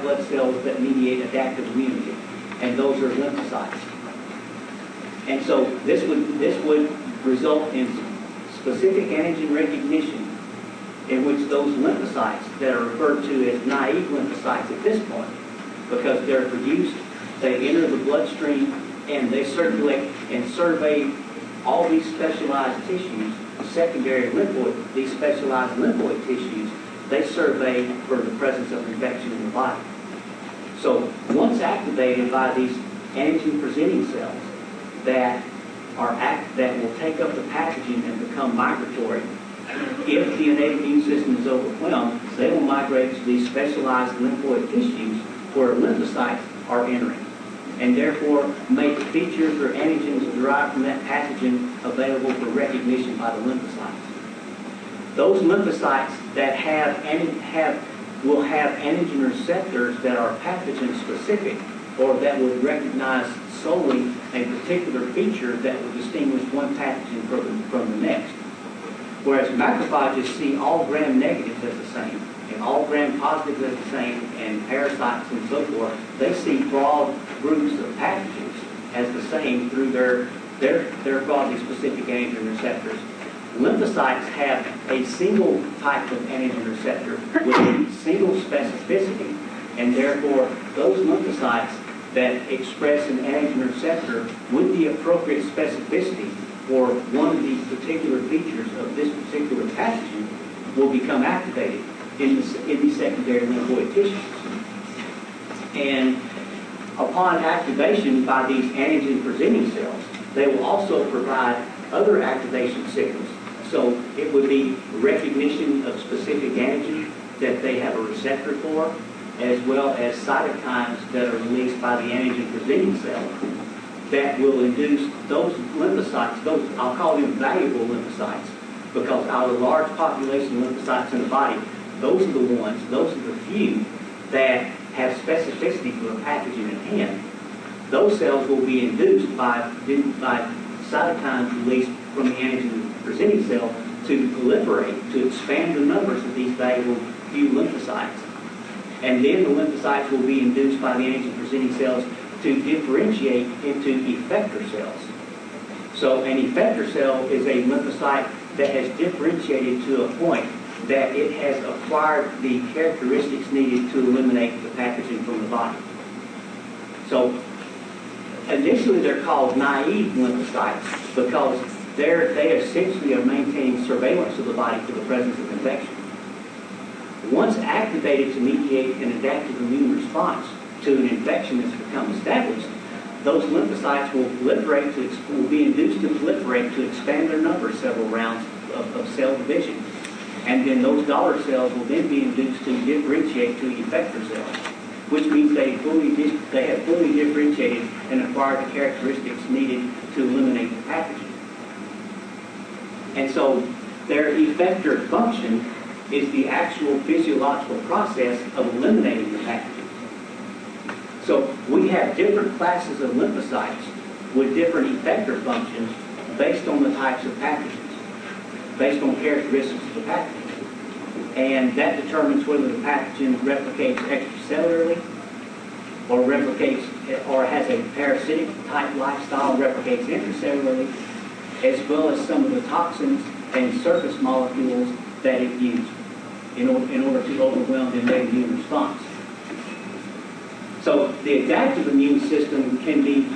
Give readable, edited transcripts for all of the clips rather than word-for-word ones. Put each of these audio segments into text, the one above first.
blood cells that mediate adaptive immunity, and those are lymphocytes. And so this would result in specific antigen recognition in which those lymphocytes that are referred to as naive lymphocytes at this point, because they're produced, they enter the bloodstream, and they circulate and survey all these specialized tissues, secondary lymphoid, these specialized lymphoid tissues, they survey for the presence of infection in the body. So once activated by these antigen-presenting cells that will take up the pathogen and become migratory, if the innate immune system is overwhelmed, they will migrate to these specialized lymphoid tissues where lymphocytes are entering, and therefore make features or antigens derived from that pathogen available for recognition by the lymphocytes. Those lymphocytes that will have antigen receptors that are pathogen specific, or that would recognize solely a particular feature that will distinguish one pathogen from the next. Whereas macrophages see all gram-negatives as the same, and all gram-positives as the same, and parasites and so forth. They see broad groups of pathogens as the same through their broadly specific antigen receptors. Lymphocytes have a single type of antigen receptor with a single specificity, and therefore those lymphocytes that express an antigen receptor with the appropriate specificity for one of these particular features of this particular pathogen will become activated in these secondary lymphoid tissues. And upon activation by these antigen-presenting cells, they will also provide other activation signals. So it would be recognition of specific antigen that they have a receptor for, as well as cytokines that are released by the antigen-presenting cell that will induce those lymphocytes, those, I'll call them valuable lymphocytes, because out of a large population of lymphocytes in the body, those are the few that have specificity for the pathogen at hand. Those cells will be induced by cytokines released from the antigen-presenting cell to proliferate, to expand the numbers of these valuable few lymphocytes. And then the lymphocytes will be induced by the antigen-presenting cells to differentiate into effector cells. So an effector cell is a lymphocyte that has differentiated to a point that it has acquired the characteristics needed to eliminate the pathogen from the body. So initially they're called naive lymphocytes because they essentially are maintaining surveillance of the body for the presence of infection. Once activated to mediate an adaptive immune response to an infection that's become established, those lymphocytes will be induced to proliferate to expand their number several rounds of cell division. And then those daughter cells will then be induced to differentiate to effector cells, which means they have fully differentiated and acquired the characteristics needed to eliminate the pathogen. And so their effector function is the actual physiological process of eliminating the pathogen. So we have different classes of lymphocytes with different effector functions based on the types of pathogens, based on characteristics of the pathogen. And that determines whether the pathogen replicates extracellularly or has a parasitic type lifestyle, replicates intracellularly, as well as some of the toxins and surface molecules that it used in order to overwhelm the innate immune response. So the adaptive immune system can be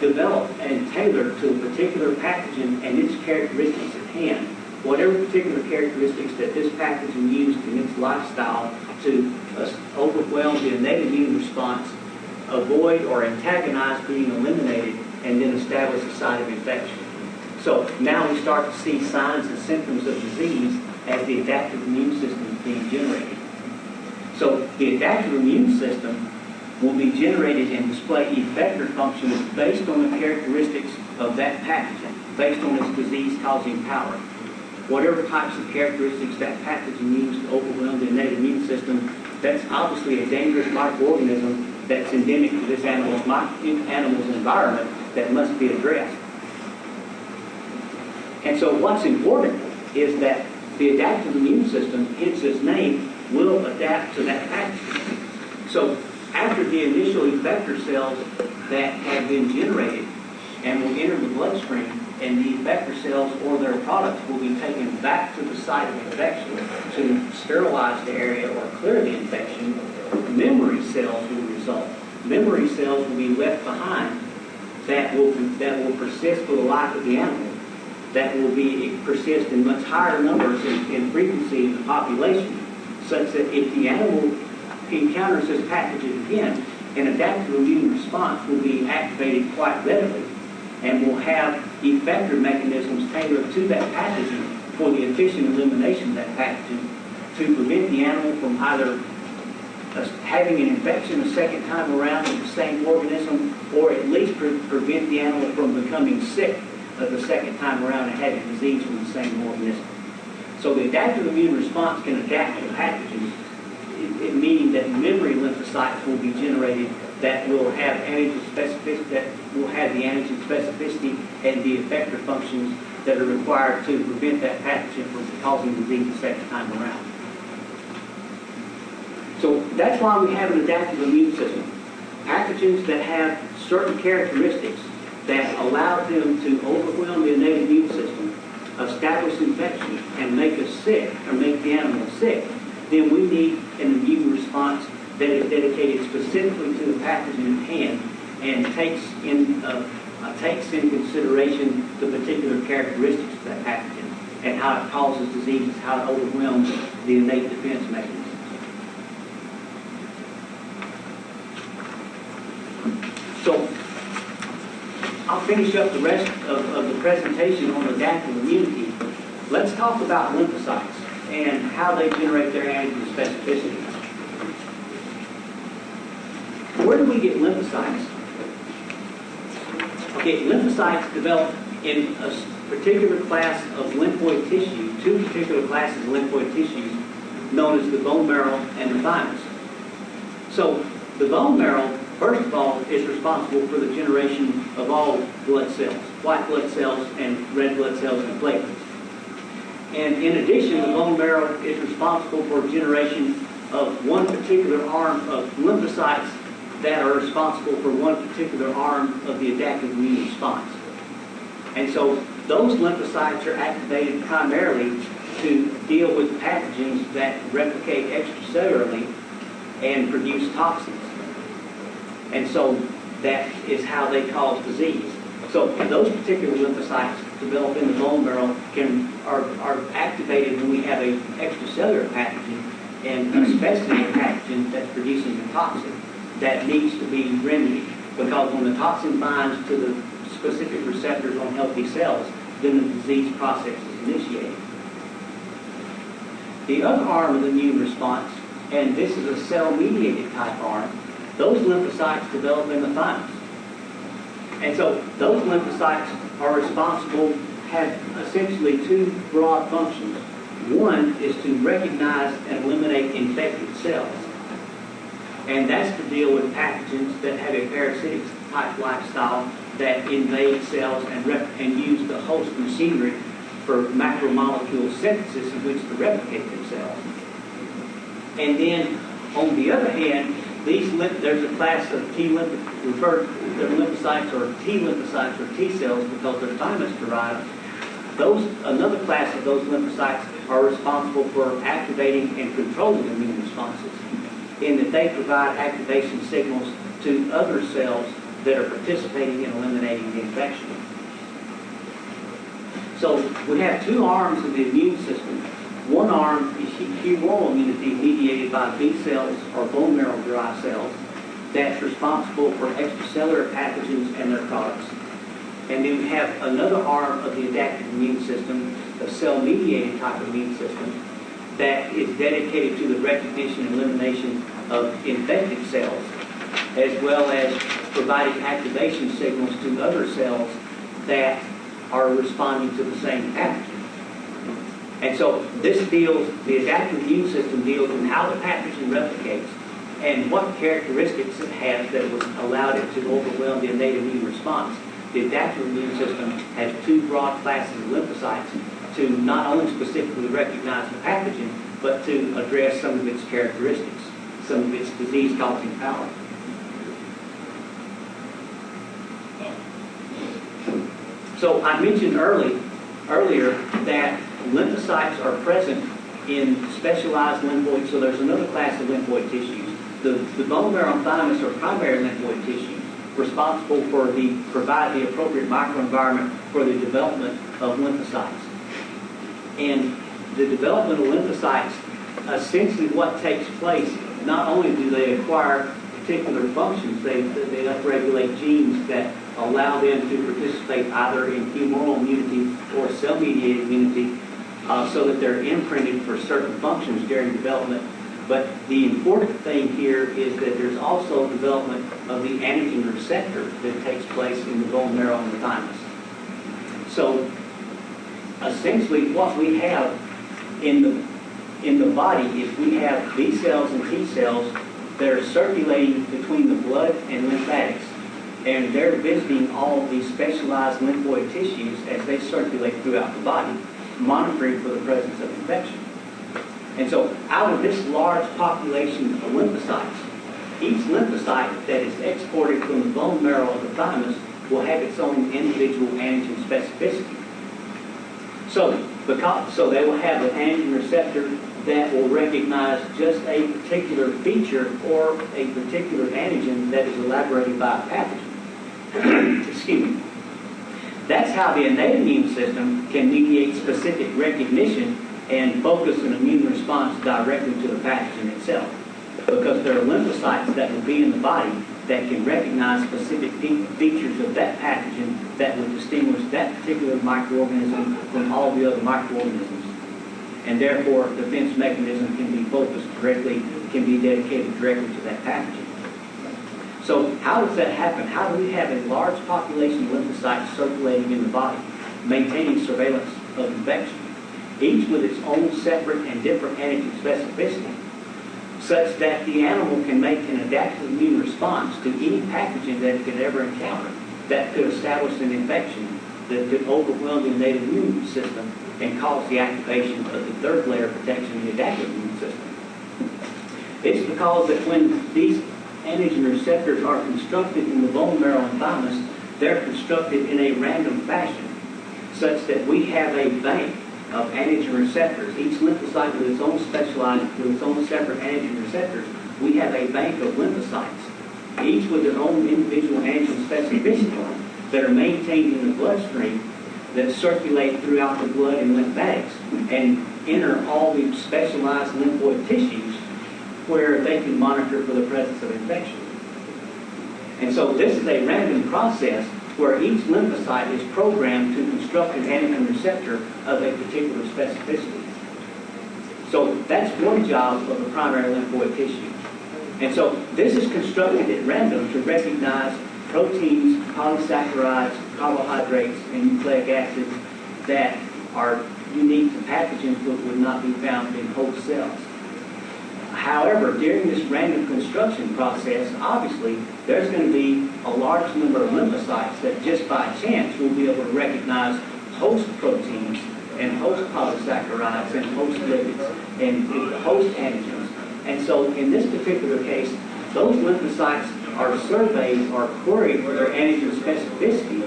developed and tailored to a particular pathogen and its characteristics at hand. Whatever particular characteristics that this pathogen used in its lifestyle to overwhelm the innate immune response, avoid or antagonize being eliminated, and then establish a site of infection. So now we start to see signs and symptoms of disease as the adaptive immune system is being generated. So the adaptive immune system will be generated and display effector functions based on the characteristics of that pathogen, based on its disease-causing power. Whatever types of characteristics that pathogen used to overwhelm the innate immune system, that's obviously a dangerous microorganism that's endemic to this animal's environment that must be addressed. And so what's important is that the adaptive immune system, hence its name, will adapt to that pathogen. So after the initial effector cells that have been generated and will enter the bloodstream, and the effector cells or their products will be taken back to the site of infection to sterilize the area or clear the infection, memory cells will result. Memory cells will be left behind that will persist for the life of the animal, that will persist in much higher numbers in frequency in the population, such that if the animal encounters this pathogen again, an adaptive immune response will be activated quite readily and will have effector mechanisms tailored to that pathogen for the efficient elimination of that pathogen to prevent the animal from either having an infection a second time around with the same organism, or at least prevent the animal from becoming sick the second time around and having disease from the same organism. So the adaptive immune response can adapt to pathogens, meaning that memory lymphocytes will be generated that will have antigen specificity, that will have the antigen specificity and the effector functions that are required to prevent that pathogen from causing disease the second time around. So that's why we have an adaptive immune system. Pathogens that have certain characteristics that allow them to overwhelm the innate immune system, establish infection, and make us sick, or make the animal sick, then we need an immune response that is dedicated specifically to the pathogen at hand and takes in consideration the particular characteristics of that pathogen and how it causes diseases, how it overwhelms the innate defense mechanisms. So I'll finish up the rest of the presentation on adaptive immunity. Let's talk about lymphocytes and how they generate their antigen specificity. Where do we get lymphocytes? Okay, lymphocytes develop in a particular class of lymphoid tissue, two particular classes of lymphoid tissues known as the bone marrow and the thymus. So the bone marrow, first of all, is responsible for the generation of all blood cells, white blood cells and red blood cells and platelets. And in addition, the bone marrow is responsible for generation of one particular arm of lymphocytes that are responsible for one particular arm of the adaptive immune response. And so those lymphocytes are activated primarily to deal with pathogens that replicate extracellularly and produce toxins. And so that is how they cause disease. So those particular lymphocytes develop in the bone marrow are activated when we have an extracellular pathogen, and especially a pathogen that's producing a toxin that needs to be remedied. Because when the toxin binds to the specific receptors on healthy cells, then the disease process is initiated. The other arm of the immune response, and this is a cell-mediated type arm, those lymphocytes develop in the thymus. And so those lymphocytes are responsible, have essentially two broad functions. One is to recognize and eliminate infected cells. And that's to deal with pathogens that have a parasitic type lifestyle that invade cells and use the host machinery for macromolecule synthesis in which to replicate themselves. And then, on the other hand, there's a class of T lymphocytes or T lymphocytes or T cells because they're thymus derived. Another class of those lymphocytes are responsible for activating and controlling immune responses, in that they provide activation signals to other cells that are participating in eliminating the infection. So we have two arms of the immune system. One arm is humoral immunity mediated by B cells or bone marrow derived cells that's responsible for extracellular pathogens and their products. And then we have another arm of the adaptive immune system, a cell-mediated type of immune system, that is dedicated to the recognition and elimination of infected cells, as well as providing activation signals to other cells that are responding to the same pathogen. And so the adaptive immune system deals with how the pathogen replicates and what characteristics it has that would allow it to overwhelm the innate immune response. The adaptive immune system has two broad classes of lymphocytes to not only specifically recognize the pathogen, but to address some of its characteristics, some of its disease-causing power. So I mentioned earlier that lymphocytes are present in specialized lymphoid, so there's another class of lymphoid tissues. The bone marrow and thymus are primary lymphoid tissues responsible for provide the appropriate microenvironment for the development of lymphocytes. And the development of lymphocytes, essentially what takes place, not only do they acquire particular functions, they upregulate genes that allow them to participate either in humoral immunity or cell-mediated immunity, so that they're imprinted for certain functions during development. But the important thing here is that there's also development of the antigen receptor that takes place in the bone marrow and the thymus. So essentially what we have in the body is we have B cells and T cells that are circulating between the blood and lymphatics, and they're visiting all of these specialized lymphoid tissues as they circulate throughout the body, monitoring for the presence of infection. And so out of this large population of lymphocytes, each lymphocyte that is exported from the bone marrow of the thymus will have its own individual antigen specificity. So they will have an antigen receptor that will recognize just a particular feature or a particular antigen that is elaborated by a pathogen. Excuse me. That's how the innate immune system can mediate specific recognition and focus an immune response directly to the pathogen itself. Because there are lymphocytes that will be in the body that can recognize specific features of that pathogen that will distinguish that particular microorganism from all the other microorganisms. And therefore, defense mechanism can be focused directly, can be dedicated directly to that pathogen. So how does that happen? How do we have a large population of lymphocytes circulating in the body, maintaining surveillance of infection, each with its own separate and different antigen specificity, such that the animal can make an adaptive immune response to any pathogen that it could ever encounter that could establish an infection that could overwhelm the innate immune system and cause the activation of the third layer of protection, the adaptive immune system. It's because that when these antigen receptors are constructed in the bone marrow and thymus, they're constructed in a random fashion, such that we have a bank of antigen receptors. Each lymphocyte with its own specialized, with its own separate antigen receptors, we have a bank of lymphocytes, each with their own individual antigen specificity that are maintained in the bloodstream that circulate throughout the blood and lymphatics and enter all the specialized lymphoid tissues where they can monitor for the presence of infection. And so this is a random process where each lymphocyte is programmed to construct an antigen receptor of a particular specificity. So that's one job of the primary lymphoid tissue. And so this is constructed at random to recognize proteins, polysaccharides, carbohydrates, and nucleic acids that are unique to pathogens but would not be found in host cells. However, during this random construction process, obviously, there's going to be a large number of lymphocytes that just by chance will be able to recognize host proteins and host polysaccharides and host lipids and host antigens. And so in this particular case, those lymphocytes are surveyed or queried for their antigen specificity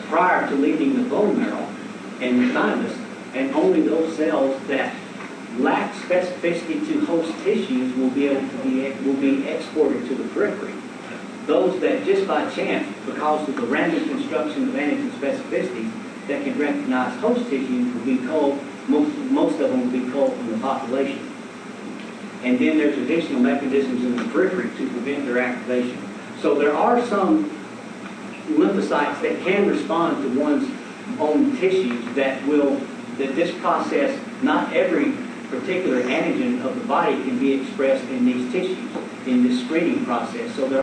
prior to leaving the bone marrow and the thymus, and only those cells that lack specificity to host tissues will be exported to the periphery. Those that just by chance, because of the random construction of antigen specificity, that can recognize host tissues will be culled, most of them will be culled from the population. And then there's additional mechanisms in the periphery to prevent their activation. So there are some lymphocytes that can respond to one's own tissues that this process, not every particular antigen of the body can be expressed in these tissues in this screening process. So there